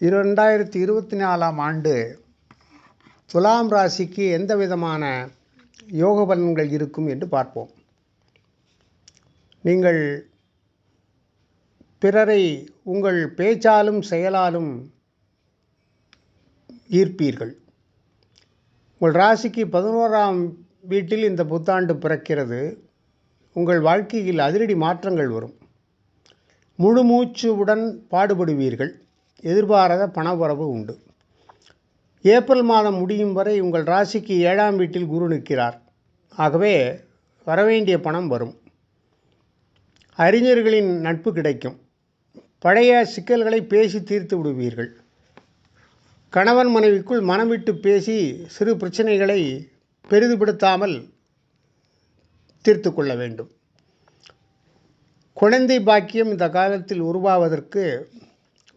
2024ஆம் ஆண்டு துலாம் ராசிக்கு எந்த விதமான யோக பலன்கள் இருக்கும் என்று பார்ப்போம். நீங்கள் பிறரை உங்கள் பேச்சாலும் செயலாலும் ஈர்ப்பீர்கள். உங்கள் ராசிக்கு 11ஆம் வீட்டில் இந்த புத்தாண்டு பிறக்கிறது. உங்கள் வாழ்க்கையில் அதிரடி மாற்றங்கள் வரும். முழு மூச்சுடன் பாடுபடுவீர்கள். எதிர்பாராத பணவரவு உண்டு. ஏப்ரல் மாதம் முடியும் வரை உங்கள் ராசிக்கு 7ஆம் வீட்டில் குரு நிற்கிறார். ஆகவே வரவேண்டிய பணம் வரும். அறிஞர்களின் நட்பு கிடைக்கும். பழைய சிக்கல்களை பேசி தீர்த்து விடுவீர்கள். கணவன் மனைவிக்குள் மனம் விட்டு பேசி சிறு பிரச்சனைகளை பெரிதுபடுத்தாமல் தீர்த்து கொள்ள வேண்டும். குழந்தை பாக்கியம் இந்த காலத்தில் உருவாவதற்கு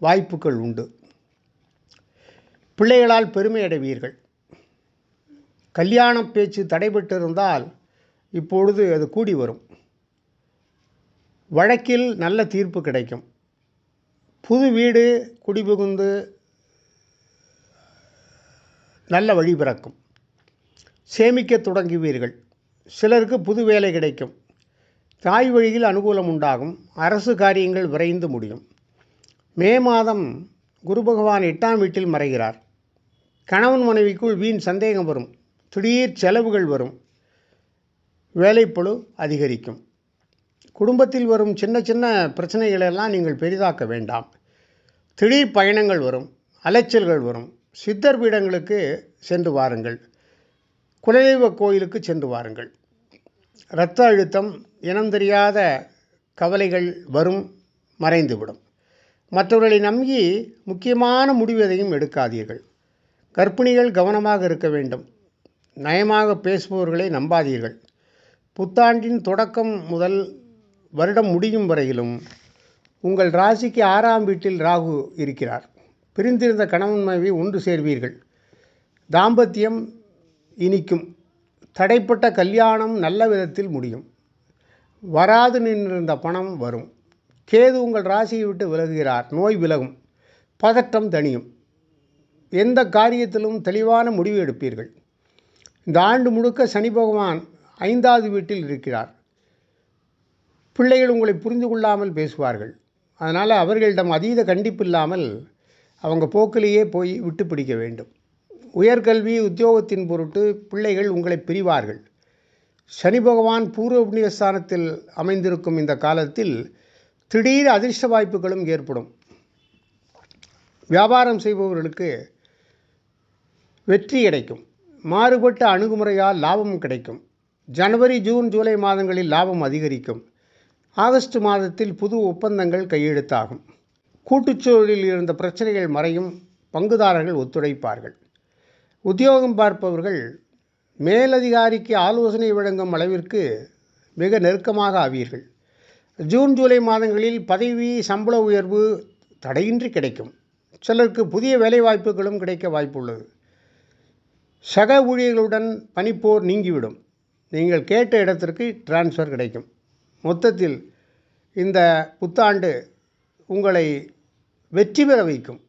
வாய்ப்புகள் உண்டு. பிள்ளைகளால் பெருமை அடைவீர்கள். கல்யாண பேச்சு தடைபட்டிருந்தால் இப்பொழுது அது கூடி வரும். வழக்கில் நல்ல தீர்ப்பு கிடைக்கும். புது வீடு குடிபுகுந்து நல்ல வழி பிறக்கும். சேமிக்க தொடங்குவீர்கள். சிலருக்கு புது வேலை கிடைக்கும். தாய் வழியில் அனுகூலம் உண்டாகும். அரசு காரியங்கள் விரைந்து முடியும். மே மாதம் குரு பகவான் 8ஆம் வீட்டில் மறைகிறார். கணவன் மனைவிக்குள் வீண் சந்தேகம் வரும். திடீர் செலவுகள் வரும். வேலைப்பளு அதிகரிக்கும். குடும்பத்தில் வரும் சின்ன சின்ன பிரச்சனைகளெல்லாம் நீங்கள் பெரிதாக்க வேண்டாம். திடீர் பயணங்கள் வரும். அலைச்சல்கள் வரும். சித்தர் பீடங்களுக்கு சென்று வாருங்கள். குலதெய்வ கோயிலுக்கு சென்று வாருங்கள். இரத்த அழுத்தம், இனம் தெரியாத கவலைகள் வரும், மறைந்துவிடும். மற்றவர்களை நம்பி முக்கியமான முடிவு எதையும் எடுக்காதீர்கள். கர்ப்பிணிகள் கவனமாக இருக்க வேண்டும். நயமாக பேசுபவர்களை நம்பாதீர்கள். புத்தாண்டின் தொடக்கம் முதல் வருடம் முடியும் வரையிலும் உங்கள் ராசிக்கு 6ஆம் வீட்டில் ராகு இருக்கிறார். பிரிந்திருந்த கணவன் மனைவி ஒன்று சேர்வீர்கள். தாம்பத்தியம் இனிக்கும். தடைப்பட்ட கல்யாணம் நல்ல விதத்தில் முடியும். வராது நின்றிருந்த பணம் வரும். கேது உங்கள் ராசியை விட்டு விலகுகிறார். நோய் விலகும். பதட்டம் தணியும். எந்த காரியத்திலும் தெளிவான முடிவு எடுப்பீர்கள். இந்த ஆண்டு முழுக்க சனி பகவான் 5வது வீட்டில் இருக்கிறார். பிள்ளைகள் உங்களை புரிந்து கொள்ளாமல் பேசுவார்கள். அதனால் அவர்களிடம் அதீத கண்டிப்பு இல்லாமல் அவங்க போக்கிலேயே போய் விட்டு பிடிக்க வேண்டும். உயர்கல்வி உத்தியோகத்தின் பொருட்டு பிள்ளைகள் உங்களை பிரிவார்கள். சனி பகவான் பூர்வ புண்ணிய ஸ்தானத்தில் அமைந்திருக்கும் இந்த காலத்தில் திடீர் அதிர்ஷ்ட வாய்ப்புகளும் ஏற்படும். வியாபாரம் செய்பவர்களுக்கு வெற்றி கிடைக்கும். மாறுபட்ட அணுகுமுறையால் லாபம் கிடைக்கும். ஜனவரி, ஜூன், ஜூலை மாதங்களில் லாபம் அதிகரிக்கும். ஆகஸ்ட் மாதத்தில் புது ஒப்பந்தங்கள் கையெழுத்தாகும். கூட்டுச்சூழலில் இருந்த பிரச்சனைகள் மறையும். பங்குதாரர்கள் ஒத்துழைப்பார்கள். உத்தியோகம் பார்ப்பவர்கள் மேலதிகாரிக்கு ஆலோசனை வழங்கும் அளவிற்கு மிக நெருக்கமாக ஆவீர்கள். ஜூன், ஜூலை மாதங்களில் பதவி, சம்பள உயர்வு தடையின்றி கிடைக்கும். சிலருக்கு புதிய வேலைவாய்ப்புகளும் கிடைக்க வாய்ப்புள்ளது. சக ஊழியர்களுடன் பணிப்போர் நீங்கிவிடும். நீங்கள் கேட்ட இடத்திற்கு டிரான்ஸ்ஃபர் கிடைக்கும். மொத்தத்தில் இந்த புத்தாண்டு உங்களை வெற்றி பெற வைக்கும்.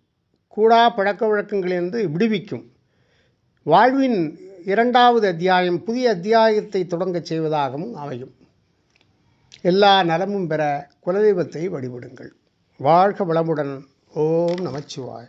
கூடா பழக்க வழக்கங்களிலிருந்து விடுவிக்கும். வாழ்வின் 2வது அத்தியாயம் புதிய அத்தியாயத்தை தொடங்கச் செய்வதாகவும் அமையும். எல்லா நலமும் பெற குலதெய்வத்தை வழிபடுங்கள். வாழ்க வளமுடன். ஓம் நமச்சிவாய.